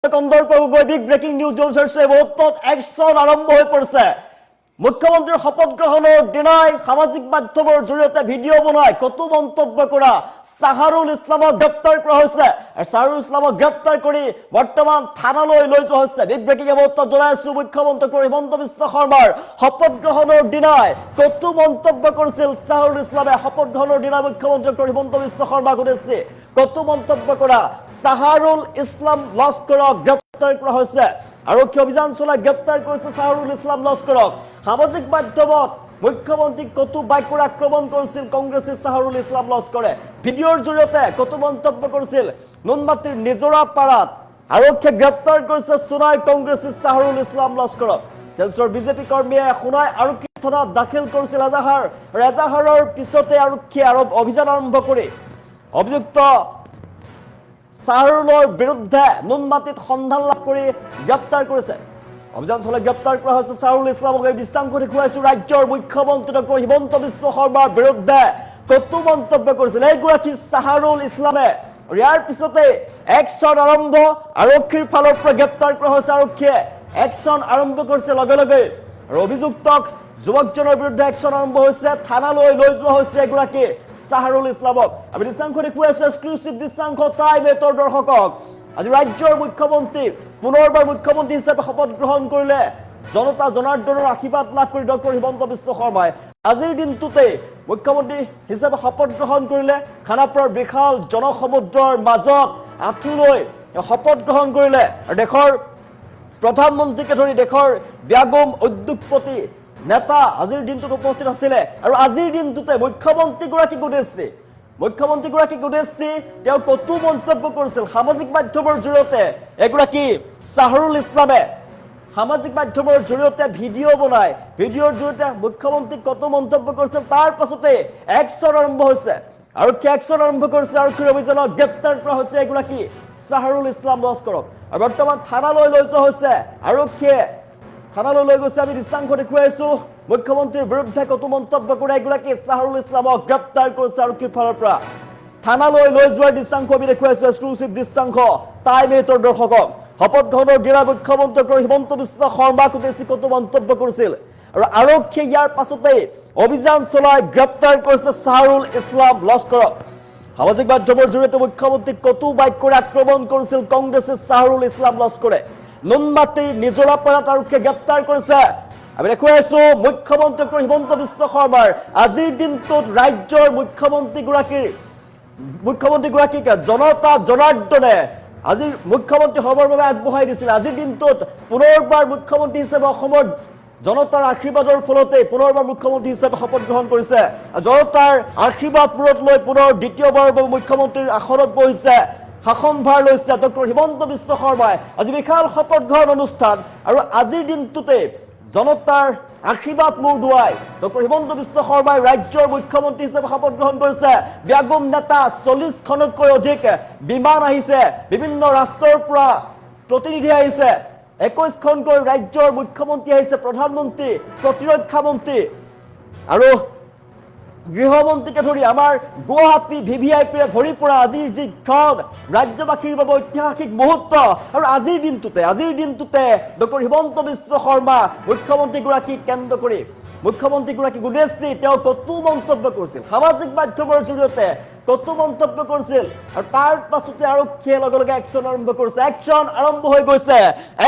Big breaking news জলছে বহুত action আৰম্ভ হৈ পৰিছে মুখ্যমন্ত্ৰীৰ শপত গ্ৰহণৰ দিনাই সামাজিক মাধ্যমৰ জৰিয়তে ভিডিঅ' বনাই কটু মন্তব্য কৰা সাহাৰুল ইছলামক গ্ৰেপ্তাৰ কৰা হৈছে আৰু সাহাৰুল ইছলামক গ্ৰেপ্তাৰ কৰি বৰ্তমান থানালৈ লৈ যোৱা হৈছে বিগ ব্ৰেকিং অৱস্থা জনাইছো মুখ্যমন্ত্ৰী হিমন্ত বিশ্ব শৰ্মাৰ শপত গ্ৰহণৰ দিনাই কটু মন্তব্য কৰিছিল সাহাৰুল ইছলামে শপত গ্ৰহণৰ দিনাই মুখ্যমন্ত্ৰী হিমন্ত বিশ্ব শৰ্মাক উদ্দেশ্যে কটু মন্তব্য কৰা সাহাৰুল ইছলাম লস্কৰক গ্ৰেপ্তাৰ কৰা হৈছে আৰক্ষী অভিযান চলাই গ্ৰেপ্তাৰ কৰিছে সাহাৰুল ইছলাম লস্কৰক সামাজিক মাধ্যমত মুখ্যমন্ত্ৰী কটু বাক্যৰ আক্ৰমণ কৰিছিল কংগ্ৰেছী সাহাৰুল ইছলাম লস্কৰে ভিডিঅ'ৰ জৰিয়তে কটু মন্তব্য কৰিছিল নুনমাটিৰ নিজৰা পাৰাত আৰক্ষীয়ে গ্ৰেপ্তাৰ কৰিছে সোনাই কংগ্ৰেছী সাহাৰুল ইছলাম লস্কৰক চেলচৰ বিজেপি কৰ্মীয়ে সোনাই আৰক্ষী থানাত দাখিল কৰিছিল এজাহাৰৰ পিছতে আৰক্ষীয়ে অভিযান আৰম্ভ কৰি অভিযুক্ত সাহাৰুলৰ বিৰুদ্ধে নুনমাটিত সন্ধান লাভ কৰি গ্ৰেপ্তাৰ কৰিছে অভিযান চলাই গ্ৰেপ্তাৰ কৰা হৈছে সাহাৰুল ইছলামক এই দৃশ্যাংশ দেখুৱাইছো ৰাজ্যৰ মুখ্যমন্ত্ৰী ডক্টৰ হিমন্ত বিশ্ব শৰ্মাৰ বিৰুদ্ধে কটু মন্তব্য কৰিছিল এইগৰাকী সাহাৰুল ইছলামে ইয়াৰ পিছতে একশন আৰম্ভ আৰক্ষীৰ ফালৰ পৰা গ্ৰেপ্তাৰ কৰা হৈছে আৰক্ষীয়ে একশন আৰম্ভ কৰিছে লগে লগে আৰু অভিযুক্তক যুৱকজনৰ বিৰুদ্ধে একশন আৰম্ভ হৈছে থানালৈ লৈ যোৱা হৈছে এগৰাকী সাহাৰুল ইছলামক আমি দৃশ্যাংশ দেখুৱাইছো এক্সক্লুসিভ দৃশ্যাংশ টাইম এটৰ দৰ্শকক আজি ৰাজ্যৰ মুখ্যমন্ত্ৰী পুনৰবাৰ মুখ্যমন্ত্ৰী হিচাপে শপত গ্ৰহণ কৰিলে জনতা জনাৰ্দনৰ আশীৰ্বাদ লাভ কৰি ডক্টৰ হিমন্ত বিশ্ব শৰ্মাই আজিৰ দিনটোতে মুখ্যমন্ত্ৰী হিচাপে শপত গ্ৰহণ কৰিলে খানাপাৰাৰ বিশাল জনসমুদ্ৰৰ মাজত আঁঠুলৈ শপত গ্ৰহণ কৰিলে আৰু দেশৰ প্ৰধানমন্ত্ৰীকে ধৰি দেশৰ ব্যাগম উদ্যোগপতি নেতা আজিৰ দিনটোত উপস্থিত আছিল আৰু আজিৰ দিনটোতে মুখ্যমন্ত্ৰীগৰাকীক উদ্দেশ্যি তেওঁ কটু মন্তব্য কৰিছিল সামাজিক মাধ্যমৰ জৰিয়তে এগৰাকী সাহাৰুল ইছলামে সামাজিক মাধ্যমৰ জৰিয়তে ভিডিঅ' বনাই ভিডিঅ'ৰ জৰিয়তে মুখ্যমন্ত্ৰীক কটু মন্তব্য কৰিছিল তাৰ পাছতে একশন আৰম্ভ হৈছে আৰু একশন আৰম্ভ কৰিছে আৰক্ষীৰ অভিযানত গ্ৰেপ্তাৰ কৰা হৈছে এগৰাকী সাহাৰুল ইছলাম লস্কৰক আৰু বৰ্তমান থানালৈ লৈ যোৱা হৈছে আৰক্ষীয়ে থানালৈ লৈ গৈছে আমি দৃশ্যাংশ দেখুৱাইছো মুখ্যমন্ত্ৰীৰ বিৰুদ্ধে কটু মন্তব্য কৰা এগৰাকী সাহাৰুল ইছলামক গ্ৰেপ্তাৰ কৰিছে আৰক্ষীৰ ফালৰ পৰা থানালৈ লৈ যোৱাৰ দৃশ্যাংশ আমি দেখুৱাইছো এক্সক্লুসিভ দৃশ্যাংশ টাইম এটৰ দৰ্শকক শপত গ্ৰহণৰ দিনা মুখ্যমন্ত্ৰী হিমন্ত বিশ্ব শৰ্মাক উদ্দেশ্যি কটু মন্তব্য কৰিছিল আৰু আৰক্ষীয়ে ইয়াৰ পাছতে অভিযান চলাই গ্ৰেপ্তাৰ কৰিছে সাহাৰুল ইছলাম লস্কৰক সামাজিক মাধ্যমৰ জৰিয়তে মুখ্যমন্ত্ৰীক কটু বাক্যৰে আক্ৰমণ কৰিছিল কংগ্ৰেছী সাহাৰুল ইছলাম লস্কৰে নুনমাটিৰ নিজৰা পাৰাত আৰক্ষীয়ে গ্ৰেপ্তাৰ কৰিছে আমি দেখুৱাইছো মুখ্যমন্ত্ৰী হিমন্ত বিশ্ব শৰ্মাৰ আজিৰ দিনটোত ৰাজ্যৰ মুখ্যমন্ত্ৰীগৰাকীক জনতা জনাৰ্দনে আজিৰ মুখ্যমন্ত্ৰী হ'বৰ বাবে আগবঢ়াই দিছিল আজিৰ দিনটোত পুনৰবাৰ মুখ্যমন্ত্ৰী হিচাপে অসমৰ জনতাৰ আশীৰ্বাদৰ ফলতে পুনৰবাৰ মুখ্যমন্ত্ৰী হিচাপে শপত গ্ৰহণ কৰিছে জনতাৰ আশীৰ্বাদ মূৰত লৈ পুনৰ দ্বিতীয়বাৰৰ বাবে মুখ্যমন্ত্ৰীৰ আসনত বহিছে শাসনভাৰ লৈছে ডক্টৰ হিমন্ত বিশ্ব শৰ্মাই আজি বিশাল শপত গ্ৰহণ অনুষ্ঠান আৰু আজিৰ দিনটোতে জনতাৰ আশীৰ্বাদ মূৰ দুৱাই ডক্টৰ হিমন্ত বিশ্ব শৰ্মাই ৰাজ্যৰ মুখ্যমন্ত্ৰী হিচাপে শপত গ্ৰহণ কৰিছে ব্যাগম নেতা 40খনতকৈ অধিক বিমান আহিছে বিভিন্ন ৰাষ্ট্ৰৰ পৰা প্ৰতিনিধি আহিছে 21খনকৈ ৰাজ্যৰ মুখ্যমন্ত্ৰী আহিছে প্ৰধানমন্ত্ৰী প্ৰতিৰক্ষা মন্ত্ৰী আৰু গৃহমন্ত্ৰীকে ধৰি আমাৰ গুৱাহাটী ভিভিআইপিৰে ভৰি পৰা আজিৰ যিখন ৰাজ্যবাসীৰ বাবে ঐতিহাসিক মুহূৰ্ত আৰু আজিৰ দিনটোতে ডক্টৰ হিমন্ত বিশ্ব শৰ্মা মুখ্যমন্ত্ৰীগৰাকীক কেন্দ্ৰ কৰি মুখ্যমন্ত্ৰীগৰাকীক উদ্দেশ্যি তেওঁ কটু মন্তব্য কৰিছিল সামাজিক মাধ্যমৰ জৰিয়তে কটু মন্তব্য কৰিছিল আৰু তাৰ পাছতে আৰক্ষীয়ে লগে লগে একশন আৰম্ভ কৰিছে একশন আৰম্ভ হৈ গৈছে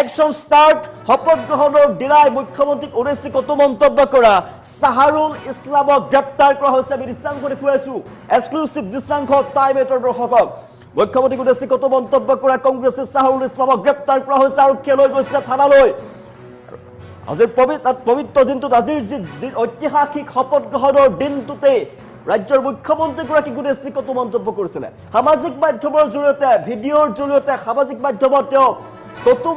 একশন ষ্টাৰ্ট শপত গ্ৰহণৰ দিনাই মুখ্যমন্ত্ৰীক উদ্দেশ্যি কটু মন্তব্য কৰা সাহাৰুল ইছলামক গ্ৰেপ্তাৰ কৰা হৈছে আমি দৃশ্যাংশ দেখুৱাইছো এক্সক্লুসিভ দৃশ্যাংশ টাইম এটৰ দৰ্শকক মুখ্যমন্ত্ৰীক উদ্দেশ্যি কটু মন্তব্য কৰা কংগ্ৰেছী সাহাৰুল ইছলামক গ্ৰেপ্তাৰ কৰা হৈছে আৰক্ষীয়ে লৈ গৈছে থানালৈ আজিৰ পবিত্ৰ দিনটোত আজিৰ যি ঐতিহাসিক শপত গ্ৰহণৰ দিনটোতে ৰাজ্যৰ মুখ্যমন্ত্ৰীগৰাকীক উদ্দেশ্যি কটু মন্তব্য কৰিছিলে সামাজিক মাধ্যমৰ জৰিয়তে ভিডিঅ'ৰ জৰিয়তে সামাজিক মাধ্যমত তেওঁ কটু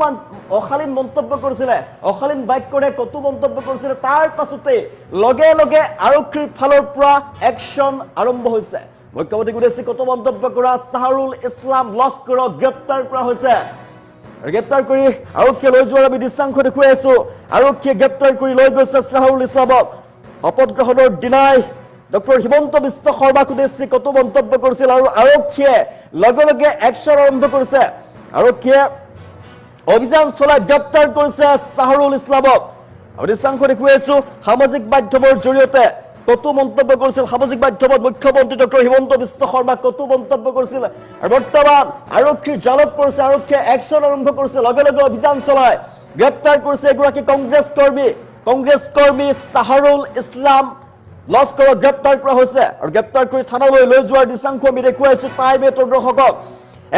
অশালীন মন্তব্য কৰিছিলে অশালীন বাক্যৰে কটু মন্তব্য কৰিছিলে তাৰ পাছতে লগে লগে আৰক্ষীৰ ফালৰ পৰা একশন আৰম্ভ হৈছে মুখ্যমন্ত্ৰীক উদ্দেশ্যি কটু মন্তব্য কৰা সাহাৰুল ইছলাম লস্কৰক গ্ৰেপ্তাৰ কৰা হৈছে গ্ৰেপ্তাৰ কৰি আৰক্ষীয়ে লৈ যোৱাৰ আমি দৃশ্যাংশ দেখুৱাইছো আৰক্ষীয়ে গ্ৰেপ্তাৰ কৰি লৈ গৈছে সাহাৰুল ইছলামক শপত গ্ৰহণৰ দিনাই ডক্টৰ হিমন্ত বিশ্ব শৰ্মাক উদ্দেশ্যি কটু মন্তব্য কৰিছিল আৰু আৰক্ষীয়ে লগে লগে একশন আৰম্ভ কৰিছে আৰক্ষীয়ে অভিযান চলাই গ্ৰেপ্তাৰ কৰিছে চাহৰুল ইছলামক। আমি দৃশ্যাংশ দেখুৱাই আছো সামাজিক মাধ্যমৰ জৰিয়তে কতো মন্তব্য কৰিছিল সামাজিক মাধ্যমত মুখ্যমন্ত্ৰী ডক্টৰ হিমন্ত বিশ্ব শৰ্মা কতো মন্তব্য কৰিছিল আৰু বৰ্তমান আৰক্ষীৰ জালত পৰিছে আৰক্ষীয়ে একশ্যন আৰম্ভ কৰিছে লগে লগে অভিযান চলাই গ্ৰেপ্তাৰ কৰিছে এগৰাকী কংগ্ৰেছ কৰ্মী চাহৰুল ইছলাম লস্কৰক গ্ৰেপ্তাৰ কৰা হৈছে আৰু গ্ৰেপ্তাৰ কৰি থানালৈ লৈ যোৱাৰ দৃশ্যাংশ আমি দেখুৱাইছো টাইম এটৰ দৰ্শকক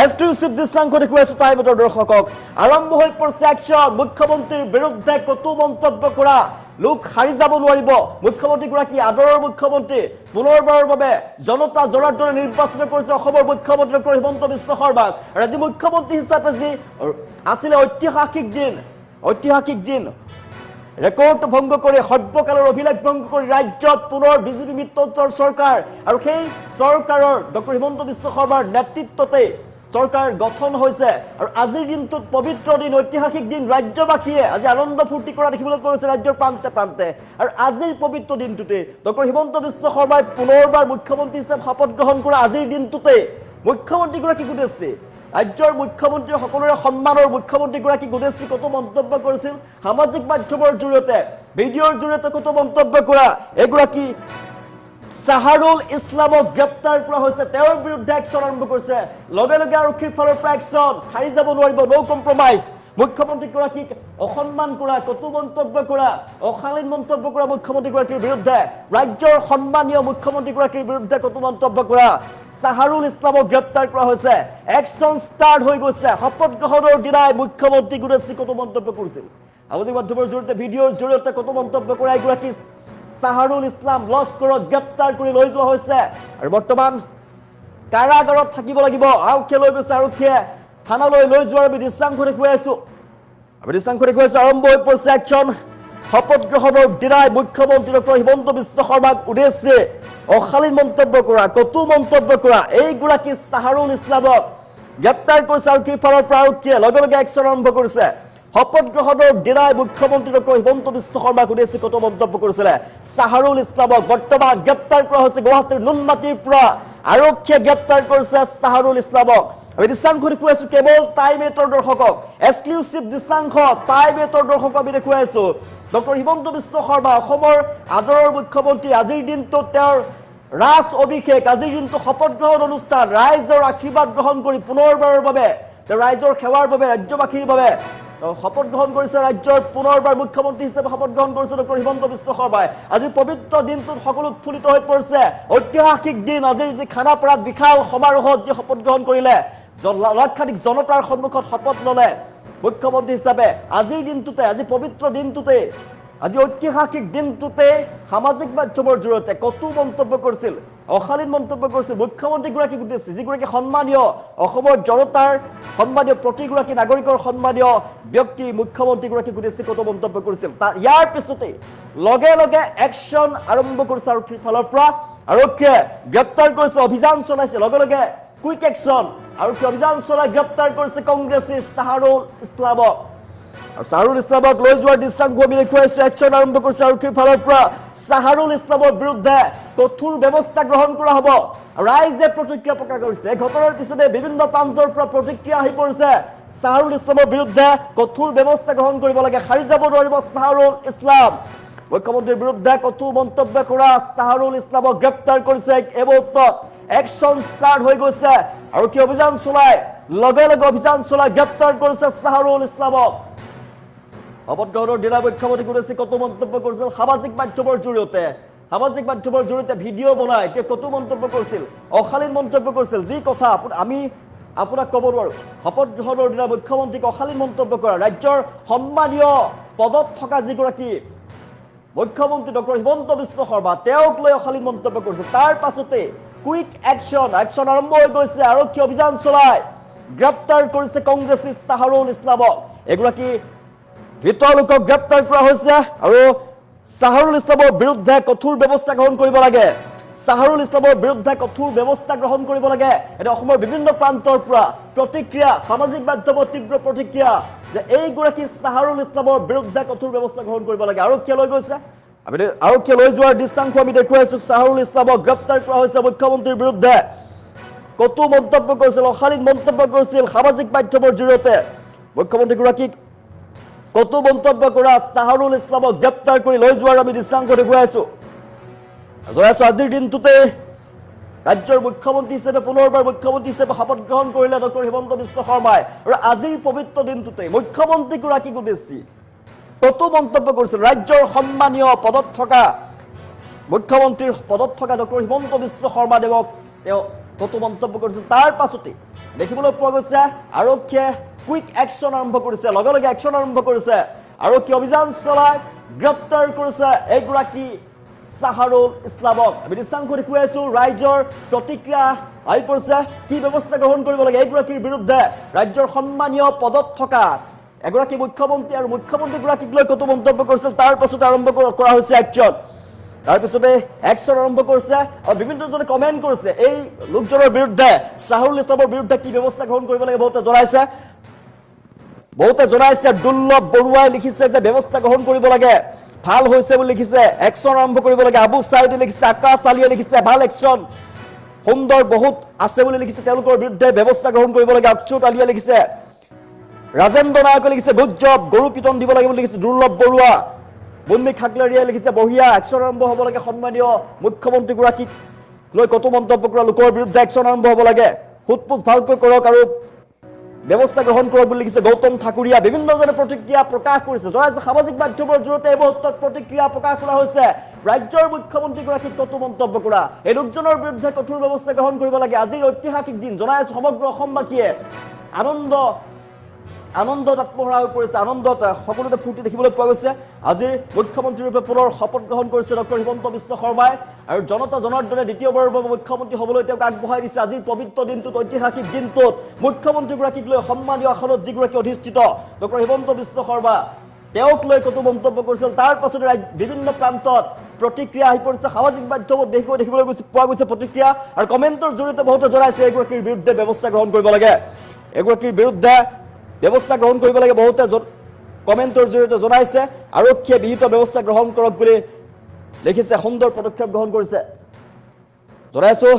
এক্সক্লুসিভ দৃশ্যাংশ দেখুৱাইছো টাইম এটৰ দৰ্শকক আৰম্ভ হৈ পৰিছে একশ্যন মুখ্যমন্ত্ৰীৰ বিৰুদ্ধে কতো মন্তব্য কৰা লোক হাৰি যাব নোৱাৰিব মুখ্যমন্ত্ৰীগৰাকী আদৰৰ মুখ্যমন্ত্ৰী পুনৰবাৰৰ বাবে জনতা জনাৰ্দনে নিৰ্বাচিত কৰিছে অসমৰ মুখ্যমন্ত্ৰী ডক্টৰ হিমন্ত বিশ্ব শৰ্মাক আৰু আজি মুখ্যমন্ত্ৰী হিচাপে যি আছিলে ঐতিহাসিক দিন ৰেকৰ্ড ভংগ কৰি সৰ্বকালৰ অভিলেখ ভংগ কৰি ৰাজ্যত পুনৰ বিজেপি মিত্ৰজোঁটৰ চৰকাৰ আৰু সেই চৰকাৰৰ ডক্টৰ হিমন্ত বিশ্ব শৰ্মাৰ নেতৃত্বতে চৰকাৰ গঠন হৈছে আৰু আজিৰ দিনটোত পবিত্ৰ দিন ঐতিহাসিক দিন ৰাজ্যবাসীয়ে আজি আনন্দ ফূৰ্তি কৰা দেখিবলৈ পোৱা গৈছে ৰাজ্যৰ প্ৰান্তে প্ৰান্তে আৰু আজিৰ পবিত্ৰ দিনটোতে ডক্টৰ হিমন্ত বিশ্ব শৰ্মাই পুনৰবাৰ মুখ্যমন্ত্ৰী হিচাপে শপত গ্ৰহণ কৰা আজিৰ দিনটোতে মুখ্যমন্ত্ৰীগৰাকীক উদ্দেশ্যি ৰাজ্যৰ মুখ্যমন্ত্ৰী সকলোৰে সন্মানৰ মুখ্যমন্ত্ৰীগৰাকীক উদ্দেশ্যি কত মন্তব্য কৰিছিল সামাজিক মাধ্যমৰ জৰিয়তে ভিডিঅ'ৰ জৰিয়তে কত মন্তব্য কৰা এগৰাকী চাহৰুল ইছলামক গ্ৰেপ্তাৰ কৰা হৈছে তেওঁৰ বিৰুদ্ধে একশ্যন আৰম্ভ কৰিছে লগে লগে আৰক্ষীৰ ফালৰ পৰা একশ্যন হাৰি যাব নোৱাৰিব নো কম্প্ৰমাইজ মুখ্যমন্ত্ৰীগৰাকীক অসন্মান কৰা কতো মন্তব্য কৰা অশালীন মন্তব্য কৰা মুখ্যমন্ত্ৰীগৰাকীৰ বিৰুদ্ধে ৰাজ্যৰ সন্মানীয় মুখ্যমন্ত্ৰীগৰাকীৰ বিৰুদ্ধে কতো মন্তব্য কৰা চাহৰুল ইছলামক গ্ৰেপ্তাৰ কৰা হৈছে একশ্যন ষ্টাৰ্ট হৈ গৈছে শপত গ্ৰহণৰ দিনাই মুখ্যমন্ত্ৰী গুৰেশী কতো মন্তব্য কৰিছিল সামাজিক মাধ্যমৰ জৰিয়তে ভিডিঅ'ৰ জৰিয়তে কতো মন্তব্য কৰা এগৰাকী চাহৰুল ইছলাম লস্কৰক গ্ৰেপ্তাৰ কৰি লৈ যোৱা হৈছে আৰু বৰ্তমান কাৰাগাৰত থাকিব লাগিব আৰক্ষীয়ে লৈ গৈছে আৰক্ষীয়ে থানালৈ লৈ যোৱাৰ আমি দৃশ্যাংশ দেখুৱাই আছো আৰম্ভ হৈ পৰিছে একশ্যন শপত গ্ৰহণৰ দিনাই মুখ্যমন্ত্ৰী ডক্টৰ হিমন্ত বিশ্ব শৰ্মাক উদ্দেশ্যি অশালীন মন্তব্য কৰা কতো মন্তব্য কৰা এইগৰাকী চাহৰুল ইছলামক গ্ৰেপ্তাৰ কৰিছে আৰক্ষীৰ ফালৰ পৰা আৰক্ষীয়ে লগে লগে একশ্যন আৰম্ভ কৰিছে শপত গ্ৰহণৰ দিনাই মুখ্যমন্ত্ৰী ডক্টৰ হিমন্ত বিশ্ব শৰ্মাক উদ্দেশ্যি কতো মন্তব্য কৰিছিলে চাহৰুল ইছলামক বৰ্তমান গ্ৰেপ্তাৰ কৰা হৈছে গুৱাহাটীৰ নুনমাটিৰ পৰা আৰক্ষীয়ে গ্ৰেপ্তাৰ কৰিছে চাহৰুল ইছলামক আমি দৃশ্যাংশ দেখুৱাইছো কেৱল টাইম এটৰ দৰ্শকক এক্সক্লুসিভ দৃশ্যাংশ টাইম এটৰ দৰ্শকক আমি দেখুৱাইছো ডক্টৰ হিমন্ত বিশ্ব শৰ্মা অসমৰ আদৰৰ মুখ্যমন্ত্ৰী আজিৰ দিনটোত তেওঁৰ ৰাজ অভিষেক আজিৰ দিনটো শপত গ্ৰহণ অনুষ্ঠান ৰাইজৰ আশীৰ্বাদ গ্ৰহণ কৰি পুনৰবাৰৰ বাবে ৰাইজৰ সেৱাৰ বাবে ৰাজ্যবাসীৰ বাবে শপত গ্ৰহণ কৰিছে ৰাজ্যৰ পুনৰবাৰ মুখ্যমন্ত্ৰী হিচাপে শপত গ্ৰহণ কৰিছে ডক্টৰ হিমন্ত বিশ্ব শৰ্মাই আজি পবিত্ৰ দিনটোত সকলো উৎফুল্লিত হৈ পৰিছে ঐতিহাসিক দিন আজিৰ যি খানাপাৰাত বিশাল সমাৰোহত যি শপত গ্ৰহণ কৰিলে লক্ষাধিক জনতাৰ সন্মুখত শপত ললে মুখ্যমন্ত্ৰী হিচাপে আজিৰ দিনটোতে আজি পবিত্ৰ দিনটোতে আজি ঐতিহাসিক দিনটোতে সামাজিক মাধ্যমৰ জৰিয়তে কতো মন্তব্য কৰিছিল অশালীন মন্তব্য কৰিছিল মুখ্যমন্ত্ৰীগৰাকীক উদ্দেশ্যি যিগৰাকী সন্মানীয় অসমৰ জনতাৰ সন্মানীয় প্ৰতিগৰাকী নাগৰিকৰ সন্মানীয় ব্যক্তি মুখ্যমন্ত্ৰীগৰাকীক উদ্দেশ্যি কতো মন্তব্য কৰিছিল ইয়াৰ পিছতে লগে লগে একশ্যন আৰম্ভ কৰিছে আৰক্ষীৰ ফালৰ পৰা আৰক্ষীয়ে গ্ৰেপ্তাৰ কৰিছে অভিযান চলাইছে লগে লগে কুইক একশ্যন আৰক্ষী অভিযান চলাই গ্ৰেপ্তাৰ কৰিছে কংগ্ৰেছী চাহৰুল ইছলামক আৰু চাহৰুল ইছলামক লৈ যোৱাৰ দৃশ্যাংশ আমি দেখুৱাইছো একশ্যন আৰম্ভ কৰিছে আৰক্ষীৰ ফালৰ পৰা চাহৰুল ইছলামৰ বিৰুদ্ধে কঠোৰ ব্যৱস্থা গ্ৰহণ কৰা হ'ব ৰাইজে প্ৰতিক্ৰিয়া প্ৰকাশ কৰিছে এই ঘটনাৰ পিছতে বিভিন্ন প্ৰান্তৰ পৰা প্ৰতিক্ৰিয়া আহি পৰিছে চাহৰুল ইছলামৰ বিৰুদ্ধে কঠোৰ ব্যৱস্থা গ্ৰহণ কৰিব লাগে হাৰি যাব নোৱাৰিব চাহৰুল ইছলাম মুখ্যমন্ত্ৰীৰ বিৰুদ্ধে কঠোৰ মন্তব্য কৰা চাহৰুল ইছলামক গ্ৰেপ্তাৰ কৰিছে এই মুহূৰ্তত একশ্যন ষ্টাৰ্ট হৈ গৈছে আৰক্ষী অভিযান চলাই লগে লগে অভিযান চলাই গ্ৰেপ্তাৰ কৰিছে চাহৰুল ইছলামক শপত গ্ৰহণৰ দিনা মুখ্যমন্ত্ৰীক উদ্দেশ্যি কতো মন্তব্য কৰিছিল সামাজিক মাধ্যমৰ জৰিয়তে ভিডিঅ' বনাই তেওঁ কতো মন্তব্য কৰিছিল অশালীন মন্তব্য কৰিছিল যি কথা আমি আপোনাক ক'ব নোৱাৰো শপত গ্ৰহণৰ দিনা মুখ্যমন্ত্ৰীক অশালীন মন্তব্য কৰা ৰাজ্যৰ সন্মানীয় পদত থকা যিগৰাকী মুখ্যমন্ত্ৰী ডক্টৰ হিমন্ত বিশ্ব শৰ্মা তেওঁক লৈ অশালীন মন্তব্য কৰিছে তাৰ পাছতে কুইক একশ্যন আৰম্ভ হৈ গৈছে আৰক্ষী অভিযান চলাই গ্ৰেপ্তাৰ কৰিছে কংগ্ৰেছী চাহৰুল ইছলামক এগৰাকী ভিতৰ লোকক গ্ৰেপ্তাৰ কৰা হৈছে আৰু চাহৰুল ইছলামৰ বিৰুদ্ধে কঠোৰ ব্যৱস্থা গ্ৰহণ কৰিব লাগে এটা অসমৰ বিভিন্ন প্ৰান্তৰ পৰা প্ৰতিক্ৰিয়া সামাজিক মাধ্যমত তীব্ৰ প্ৰতিক্ৰিয়া যে এইগৰাকী চাহৰুল ইছলামৰ বিৰুদ্ধে কঠোৰ ব্যৱস্থা গ্ৰহণ কৰিব লাগে আৰক্ষীয়ে লৈ গৈছে আৰক্ষীয়ে লৈ যোৱাৰ দৃশ্যাংশ আমি দেখুৱাইছো চাহৰুল ইছলামক গ্ৰেপ্তাৰ কৰা হৈছে মুখ্যমন্ত্ৰীৰ বিৰুদ্ধে কতো মন্তব্য কৰিছিল অশালীন মন্তব্য কৰিছিল সামাজিক মাধ্যমৰ জৰিয়তে মুখ্যমন্ত্ৰীগৰাকীক কটু মন্তব্য কৰা চাহাৰুল ইছলামক গ্ৰেপ্তাৰ কৰি লৈ যোৱাৰ আমি দৃশ্যাংশ দেখুৱাই আছো। আজিৰ দিনটোতে ৰাজ্যৰ মুখ্যমন্ত্ৰী হিচাপে পুনৰবাৰ মুখ্যমন্ত্ৰী হিচাপে শপত গ্ৰহণ কৰিলে ডক্টৰ হিমন্ত বিশ্ব শৰ্মাই। আৰু আজিৰ পবিত্ৰ দিনটোতে মুখ্যমন্ত্ৰীগৰাকীক উদ্দেশ্যি কটু মন্তব্য কৰিছিল। ৰাজ্যৰ সন্মানীয় পদত থকা মুখ্যমন্ত্ৰীৰ পদত থকা ডক্টৰ হিমন্ত বিশ্ব শৰ্মা দেৱক তেওঁ কটু মন্তব্য কৰিছিল। তাৰ পাছতে দেখিবলৈ পোৱা গৈছে আৰক্ষীয়ে কুইক একশ্যন আৰম্ভ কৰিছে, লগে লগে একশ্যন আৰম্ভ কৰিছে। আৰক্ষী অভিযান চলাই গ্ৰেপ্তাৰ কৰিছে এইগৰাকী চাহাৰুল ইছলামক। আমি দৃশ্যাংশ দেখুৱাই আছো। ৰাইজৰ প্ৰতিক্ৰিয়া আহি পৰিছে, কি ব্যৱস্থা গ্ৰহণ কৰিব লাগে এইগৰাকীৰ বিৰুদ্ধে। ৰাজ্যৰ সন্মানীয় পদত থকা এগৰাকী মুখ্যমন্ত্ৰী আৰু মুখ্যমন্ত্ৰীগৰাকীক লৈ কটু মন্তব্য কৰিছিল। তাৰ পাছতে আৰম্ভ কৰা হৈছে একশ্যন। তাৰপিছতে একশ্যন আৰম্ভ কৰিছে আৰু বিভিন্নজনে কমেণ্ট কৰিছে এই লোকজনৰ বিৰুদ্ধে, চাহাৰুল ইছলামৰ বিৰুদ্ধে কি ব্যৱস্থা গ্ৰহণ কৰিব লাগে বহুতে জনাইছে। দুৰ্লভ বৰুৱাই লিখিছে যে ব্যৱস্থা গ্ৰহণ কৰিব লাগে, ভাল হৈছে বুলি লিখিছে, একশ্যন আৰম্ভ কৰিব লাগে। আবু চাইদে লিখিছে, আকাশ আলীয়ে লিখিছে ভাল একশ্যন, সুন্দৰ বহুত আছে বুলি লিখিছে, তেওঁলোকৰ বিৰুদ্ধে ব্যৱস্থা গ্ৰহণ কৰিব লাগে। অচ্যুত আলীয়ে লিখিছে, ৰাজেন্দ্ৰ নায়কে লিখিছে গুড জব, গৰু পিটন দিব লাগে বুলি লিখিছে দুৰ্লভ বৰুৱা। বুন্মি খাকলাৰিয়াই লিখিছে বঢ়িয়া, একশ্যন আৰম্ভ হ'ব লাগে, সন্মানীয় মুখ্যমন্ত্ৰীগৰাকীক লৈ কটু মন্তব্য কৰা লোকৰ বিৰুদ্ধে একশ্যন আৰম্ভ হ'ব লাগে, সোধপোছ ভালকৈ কৰক আৰু ব্যৱস্থা গ্ৰহণ কৰক বুলি লিখিছে গৌতম ঠাকুৰীয়া। বিভিন্নজনে প্ৰতিক্ৰিয়া প্ৰকাশ কৰিছে। সামাজিক মাধ্যমৰ জৰিয়তে এই মুহূৰ্তত প্ৰতিক্ৰিয়া প্ৰকাশ কৰা হৈছে। ৰাজ্যৰ মুখ্যমন্ত্ৰীগৰাকীক কটু মন্তব্য কৰা এই লোকজনৰ বিৰুদ্ধে কঠোৰ ব্যৱস্থা গ্ৰহণ কৰিব লাগে। আজিৰ ঐতিহাসিক দিন জনাই আছো, সমগ্ৰ অসমবাসীয়ে আনন্দত আত্মহাৰা হৈ পৰিছে, আনন্দত সকলোতে ফূৰ্তি দেখিবলৈ পোৱা গৈছে। আজি মুখ্যমন্ত্ৰীৰূপে পুনৰ শপত গ্ৰহণ কৰিছে ডক্টৰ হিমন্ত বিশ্ব শৰ্মাই আৰু জনতা জনাৰ্দনে দ্বিতীয়বাৰৰ বাবে মুখ্যমন্ত্ৰী হ'বলৈ তেওঁক আগবঢ়াই দিছে। আজিৰ পবিত্ৰ দিনটোত, ঐতিহাসিক দিনটোত মুখ্যমন্ত্ৰীগৰাকীক লৈ সন্মানীয় আসনত যিগৰাকী অধিষ্ঠিত ডক্টৰ হিমন্ত বিশ্ব শৰ্মা, তেওঁক লৈ কটু মন্তব্য কৰিছিল। তাৰ পাছতে বিভিন্ন প্ৰান্তত প্ৰতিক্ৰিয়া আহি পৰিছে। সামাজিক মাধ্যমত দেখিবলৈ পোৱা গৈছে প্ৰতিক্ৰিয়া আৰু কমেণ্টৰ জৰিয়তে বহুতে জনাইছে এগৰাকীৰ বিৰুদ্ধে ব্যৱস্থা গ্ৰহণ কৰিব লাগে, এগৰাকীৰ বিৰুদ্ধে ব্যৱস্থা গ্ৰহণ কৰিব লাগে। বহুতে কমেণ্টৰ জৰিয়তে জনাইছে আৰক্ষীয়ে বিহিত ব্যৱস্থা গ্ৰহণ কৰক বুলি লিখিছে, সুন্দৰ পদক্ষেপ গ্ৰহণ কৰিছে। জনাইছো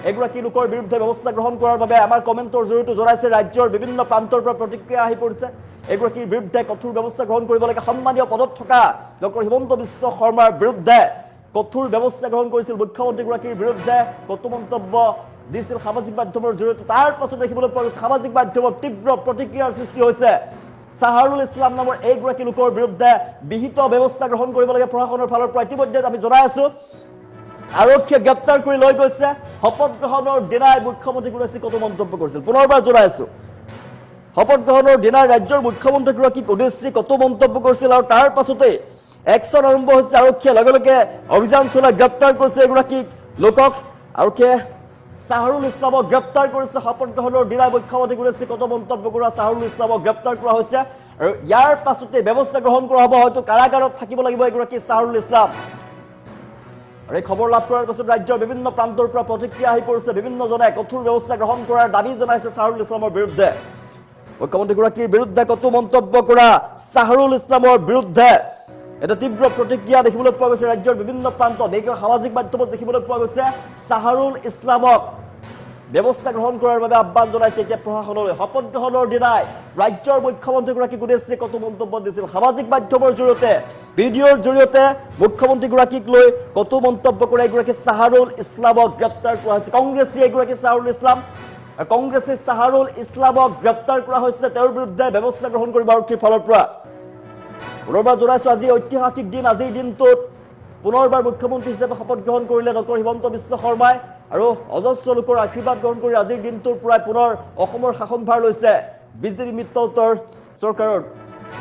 এগৰাকী লোকৰ বিৰুদ্ধে ব্যৱস্থা গ্ৰহণ কৰাৰ বাবে আমাৰ কমেণ্টৰ জৰিয়তে জনাইছে। ৰাজ্যৰ বিভিন্ন প্ৰান্তৰ পৰা প্ৰতিক্ৰিয়া আহি পৰিছে, এগৰাকীৰ বিৰুদ্ধে কঠোৰ ব্যৱস্থা গ্ৰহণ কৰিব লাগে। সন্মানীয় পদত থকা ডক্টৰ হিমন্ত বিশ্ব শৰ্মাৰ বিৰুদ্ধে কঠোৰ ব্যৱস্থা গ্ৰহণ কৰিছিল মুখ্যমন্ত্ৰীগৰাকীৰ বিৰুদ্ধে, কটু মন্তব্য দিছিল সামাজিক মাধ্যমৰ জৰিয়তে। তাৰ পাছত দেখিবলৈ পোৱা গৈছে সামাজিক মাধ্যমত তীব্ৰ প্ৰতিক্ৰিয়াৰ সৃষ্টি হৈছে। চাহাৰুল ইছলাম নামৰ এইগৰাকী লোকৰ বিৰুদ্ধে বিহিত ব্যৱস্থা গ্ৰহণ কৰিব লাগে প্ৰশাসনৰ ফালৰ পৰা। ইতিমধ্যে আমি জনাই আছো আৰক্ষীয়ে গ্ৰেপ্তাৰ কৰি লৈ গৈছে। শপত গ্ৰহণৰ দিনাই মুখ্যমন্ত্ৰীগৰাকীক কটু মন্তব্য কৰিছিল। পুনৰবাৰ জনাই আছো শপত গ্ৰহণৰ দিনাই ৰাজ্যৰ মুখ্যমন্ত্ৰীগৰাকীক উদ্দেশ্যি কটু মন্তব্য কৰিছিল আৰু তাৰ পাছতে একশ্যন আৰম্ভ হৈছে। আৰক্ষীয়ে লগে লগে অভিযান চলাই গ্ৰেপ্তাৰ কৰিছে এগৰাকী লোকক। আৰক্ষীয়ে চাহাৰুল ইছলামক গ্ৰেপ্তাৰ কৰিছে। শপত গ্ৰহণৰ দিনাই মুখ্যমন্ত্ৰীগৰাকীক কটু মন্তব্য কৰা চাহাৰুল ইছলামক গ্ৰেপ্তাৰ কৰা হৈছে আৰু ইয়াৰ পাছতে ব্যৱস্থা গ্ৰহণ কৰা হ'ব। হয়তো কাৰাগাৰত থাকিব লাগিব এগৰাকী চাহাৰুল ইছলাম। আৰু এই খবৰ লাভ কৰাৰ পাছত ৰাজ্যৰ বিভিন্ন প্ৰান্তৰ পৰা প্ৰতিক্ৰিয়া আহি পৰিছে। বিভিন্নজনে কঠোৰ ব্যৱস্থা গ্ৰহণ কৰাৰ দাবী জনাইছে চাহাৰুল ইছলামৰ বিৰুদ্ধে। মুখ্যমন্ত্ৰীগৰাকীৰ বিৰুদ্ধে কটু মন্তব্য কৰা চাহাৰুল ইছলামৰ বিৰুদ্ধে এটা তীব্ৰ প্ৰতিক্ৰিয়া দেখিবলৈ পোৱা গৈছে ৰাজ্যৰ বিভিন্ন প্ৰান্তত। এই সামাজিক মাধ্যমত দেখিবলৈ পোৱা গৈছে চাহাৰুল ইছলামক ব্যৱস্থা গ্ৰহণ কৰাৰ বাবে আহ্বান জনাইছে এতিয়া প্ৰশাসনলৈ। শপত গ্ৰহণৰ দিনাই ৰাজ্যৰ মুখ্যমন্ত্ৰীগৰাকীক উদ্দেশ্যি কটু মন্তব্য দিছিল। সামাজিক মাধ্যমৰ জৰিয়তে ভিডিঅ'ৰ জৰিয়তে মুখ্যমন্ত্ৰীগৰাকীক লৈ কটু মন্তব্য কৰা এগৰাকী চাহাৰুল ইছলামক গ্ৰেপ্তাৰ কৰা হৈছে। কংগ্ৰেছী এগৰাকী চাহাৰুল ইছলাম, কংগ্ৰেছী চাহাৰুল ইছলামক গ্ৰেপ্তাৰ কৰা হৈছে। তেওঁৰ বিৰুদ্ধে ব্যৱস্থা গ্ৰহণ কৰিব আৰক্ষীৰ ফালৰ পৰা। পুনৰবাৰ জনাইছো আজি ঐতিহাসিক দিন। আজিৰ দিনটোত পুনৰবাৰ মুখ্যমন্ত্ৰী হিচাপে শপত গ্ৰহণ কৰিলে ডক্টৰ হিমন্ত বিশ্ব শৰ্মাই আৰু অজস্ৰ লোকৰ আশীৰ্বাদ গ্ৰহণ কৰি আজিৰ দিনটোৰ পৰাই পুনৰ অসমৰ শাসনভাৰ লৈছে বিজেপি মিত্ৰজোঁটৰ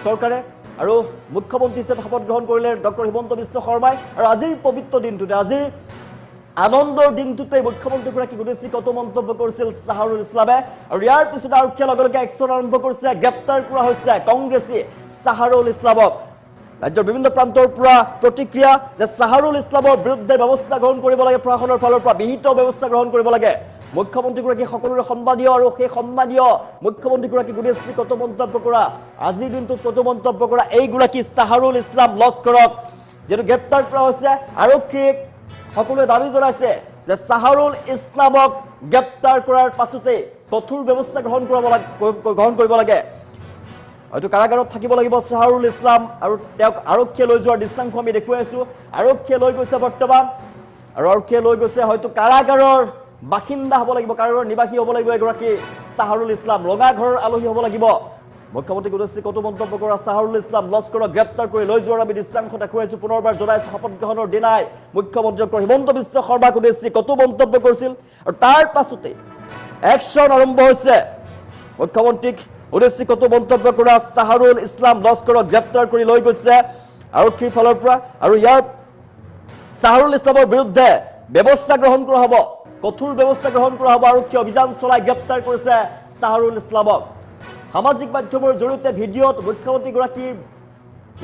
চৰকাৰে আৰু মুখ্যমন্ত্ৰী হিচাপে শপত গ্ৰহণ কৰিলে ডক্টৰ হিমন্ত বিশ্ব শৰ্মাই। আৰু আজিৰ পবিত্ৰ দিনটোতে, আজিৰ আনন্দৰ দিনটোতে মুখ্যমন্ত্ৰীগৰাকীক উদ্দেশ্যি কটু মন্তব্য কৰিছিল চাহাৰুল ইছলামে আৰু ইয়াৰ পিছতে আৰক্ষীয়ে লগে লগে একশ্যন আৰম্ভ কৰিছে। গ্ৰেপ্তাৰ কৰা হৈছে কংগ্ৰেছী চাহাৰুল ইছলামক। ৰাজ্যৰ বিভিন্ন প্ৰান্তৰ পৰা প্ৰতিক্ৰিয়া যে চাহাৰুল ইছলামৰ বিৰুদ্ধে ব্যৱস্থা গ্ৰহণ কৰিব লাগে প্ৰশাসনৰ ফালৰ পৰা, বিহিত ব্যৱস্থা গ্ৰহণ কৰিব লাগে। মুখ্যমন্ত্ৰীগৰাকী সকলোৰে সন্মানীয় আৰু সেই সন্মানীয় মুখ্যমন্ত্ৰীগৰাকীক উদ্দেশ্যি কটু মন্তব্য কৰা, আজিৰ দিনটোত কটু মন্তব্য কৰা এইগৰাকী চাহাৰুল ইছলাম লস্কৰক যিহেতু গ্ৰেপ্তাৰ কৰা হৈছে। আৰক্ষীক সকলোৱে দাবী জনাইছে যে চাহাৰুল ইছলামক গ্ৰেপ্তাৰ কৰাৰ পাছতে কঠোৰ ব্যৱস্থা গ্ৰহণ কৰিব লাগে। হয়তো কাৰাগাৰত থাকিব লাগিব চাহাৰুল ইছলাম আৰু তেওঁক আৰক্ষীয়ে লৈ যোৱাৰ দৃশ্যাংশ আমি দেখুৱাই আছো আৰক্ষীয়ে লৈ গৈছে বৰ্তমান আৰু আৰক্ষীয়ে লৈ গৈছে হয়তো কাৰাগাৰৰ বাসিন্দা হ'ব লাগিব কাৰাগাৰৰ নিবাসী হ'ব লাগিব এগৰাকী চাহাৰুল ইছলাম ৰঙা ঘৰৰ আলহী হ'ব লাগিব মুখ্যমন্ত্ৰীক উদ্দেশ্যি কটু মন্তব্য কৰা চাহাৰুল ইছলাম লস্কৰক গ্ৰেপ্তাৰ কৰি লৈ যোৱাৰ আমি দৃশ্যাংশ দেখুৱাইছো পুনৰবাৰ জনাইছো শপত গ্ৰহণৰ দিনাই মুখ্যমন্ত্ৰী ডক্টৰ হিমন্ত বিশ্ব শৰ্মাক উদ্দেশ্যি কটু মন্তব্য কৰিছিল আৰু তাৰ পাছতে একশ্যন আৰম্ভ হৈছে মুখ্যমন্ত্ৰীক উদ্দেশ্যি কটু মন্তব্য কৰা চাহাৰুল ইছলাম লস্কৰক গ্ৰেপ্তাৰ কৰি লৈ গৈছে আৰক্ষীৰ ফালৰ পৰা আৰু ইয়াৰ চাহাৰুল ইছলামৰ বিৰুদ্ধে ব্যৱস্থা গ্ৰহণ কৰা হ'ব কঠোৰ ব্যৱস্থা গ্ৰহণ কৰা হ'ব আৰক্ষী অভিযান চলাই গ্ৰেপ্তাৰ কৰিছে চাহাৰুল ইছলামক সামাজিক মাধ্যমৰ জৰিয়তে ভিডিঅ'ত মুখ্যমন্ত্ৰীগৰাকীৰ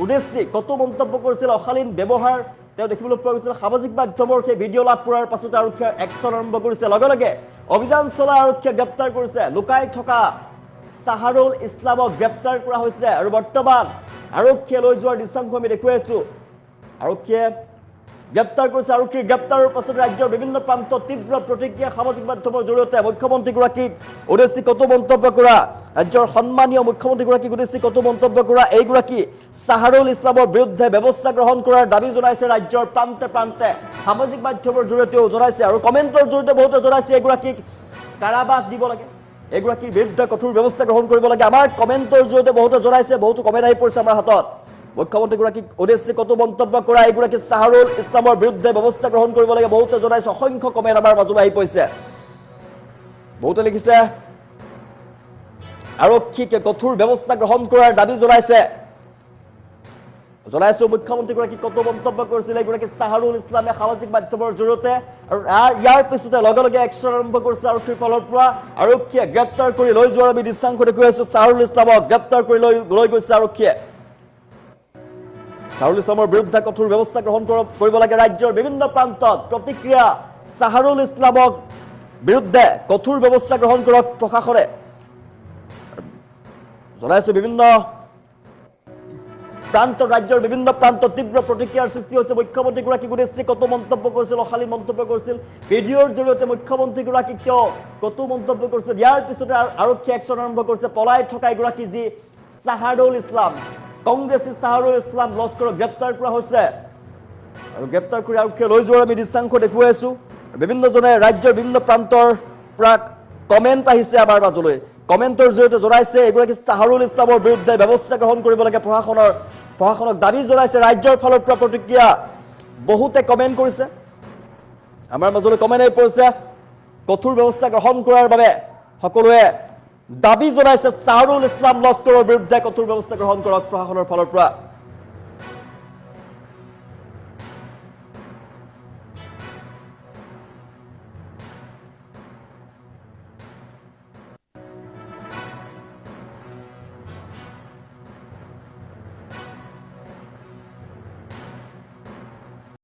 উদ্দেশ্যি কটু মন্তব্য কৰিছিল অশালীন ব্যৱহাৰ তেওঁ দেখিবলৈ পোৱা গৈছিল সামাজিক মাধ্যমৰ সেই ভিডিঅ' লাভ কৰাৰ পাছতে আৰক্ষীয়ে একশ্যন আৰম্ভ কৰিছে লগে লগে অভিযান চলাই আৰক্ষীয়ে গ্ৰেপ্তাৰ কৰিছে লুকাই থকা চাহাৰুল ইছলামক গ্ৰেপ্তাৰ কৰা হৈছে আৰু বৰ্তমান আৰক্ষীয়ে লৈ যোৱাৰ দৃশ্যাংশ আমি দেখুৱাইছো আৰক্ষীয়ে গ্ৰেপ্তাৰ কৰিছে আৰক্ষীৰ গ্ৰেপ্তাৰৰ পাছত ৰাজ্যৰ বিভিন্ন প্ৰান্তত তীব্ৰ প্ৰতিক্ৰিয়া সামাজিক মাধ্যমৰ জৰিয়তে মুখ্যমন্ত্ৰীগৰাকীক উদ্দেশ্যি কটু মন্তব্য কৰা ৰাজ্যৰ সন্মানীয় মুখ্যমন্ত্ৰীগৰাকীক উদ্দেশ্যি কটু মন্তব্য কৰা এইগৰাকী চাহাৰুল ইছলামৰ বিৰুদ্ধে ব্যৱস্থা গ্ৰহণ কৰাৰ দাবী জনাইছে ৰাজ্যৰ প্ৰান্তে প্ৰান্তে সামাজিক মাধ্যমৰ জৰিয়তেও জনাইছে আৰু কমেণ্টৰ জৰিয়তে বহুতে জনাইছে এগৰাকীক কাৰাবাস দিব লাগে এগৰাকীৰ বিৰুদ্ধে কঠোৰ ব্যৱস্থা গ্ৰহণ কৰিব লাগে আমাৰ কমেণ্টৰ জৰিয়তে বহুতে জনাইছে বহুতো কমেণ্ট আহি পৰিছে আমাৰ হাতত মুখ্যমন্ত্ৰীগৰাকীক উদ্দেশ্যি কটু মন্তব্য কৰা এগৰাকী চাহাৰুল ইছলামৰ বিৰুদ্ধে ব্যৱস্থা গ্ৰহণ কৰিব লাগে বহুতে জনাইছে অসংখ্য কমেণ্ট আমাৰ মাজলৈ আহি পৰিছে বহুতে লিখিছে আৰক্ষীকে কঠোৰ ব্যৱস্থা গ্ৰহণ কৰাৰ দাবী জনাইছো মুখ্যমন্ত্ৰীগৰাকীক কটু মন্তব্য কৰিছিল এগৰাকী চাহাৰুল ইছলামে সামাজিক মাধ্যমৰ জৰিয়তে আৰু ইয়াৰ পিছতে লগে লগে একশ্যন আৰম্ভ কৰিছে আৰক্ষীৰ ফালৰ পৰা আৰক্ষীয়ে গ্ৰেপ্তাৰ কৰি লৈ যোৱাৰ আমি দৃশ্যাংশ দেখুৱাইছো চাহাৰুল ইছলামক গ্ৰেপ্তাৰ কৰি লৈ গৈছে আৰক্ষীয়ে চাহাৰুল ইছলামৰ বিৰুদ্ধে কঠোৰ ব্যৱস্থা গ্ৰহণ কৰিব লাগে ৰাজ্যৰ বিভিন্ন প্ৰান্তত প্ৰতিক্ৰিয়া চাহাৰুল ইছলামক বিৰুদ্ধে কঠোৰ ব্যৱস্থা গ্ৰহণ কৰক প্ৰশাসনে জনাইছো বিভিন্ন প্ৰান্ত ৰাজ্যৰ বিভিন্ন প্ৰান্তত তীব্ৰ প্ৰতিক্ৰিয়াৰ সৃষ্টি হৈছে মুখ্যমন্ত্ৰীগৰাকীক উদ্দেশ্যি কটু মন্তব্য কৰিছিল অশালীন মন্তব্য কৰিছিল ভিডিঅ'ৰ জৰিয়তে মুখ্যমন্ত্ৰীগৰাকীক কিয় কটু মন্তব্য কৰিছিল ইয়াৰ পিছতে আৰক্ষী একশ্যন আৰম্ভ কৰিছে পলাই থকা এগৰাকী যি চাহাৰুল ইছলাম কংগ্ৰেছী চাহাৰুল ইছলাম লস্কৰক গ্ৰেপ্তাৰ কৰা হৈছে আৰু গ্ৰেপ্তাৰ কৰি আৰক্ষীয়ে লৈ যোৱাৰ আমি দৃশ্যাংশ দেখুৱাই আছো বিভিন্নজনে ৰাজ্যৰ বিভিন্ন প্ৰান্তৰ পৰা কমেণ্ট আহিছে আমাৰ মাজলৈ কমেণ্টৰ জৰিয়তে জনাইছে এগৰাকী চাহাৰুল ইছলামৰ বিৰুদ্ধে ব্যৱস্থা গ্ৰহণ কৰিব লাগে প্ৰশাসনক দাবী জনাইছে ৰাজ্যৰ ফালৰ পৰা প্ৰতিক্ৰিয়া বহুতে কমেণ্ট কৰিছে আমাৰ মাজলৈ কমেণ্ট আহি পৰিছে কঠোৰ ব্যৱস্থা গ্ৰহণ কৰাৰ বাবে সকলোৱে দাবী জনাইছে চাহাৰুল ইছলাম লস্কৰৰ বিৰুদ্ধে কঠোৰ ব্যৱস্থা গ্ৰহণ কৰক প্ৰশাসনৰ ফালৰ পৰা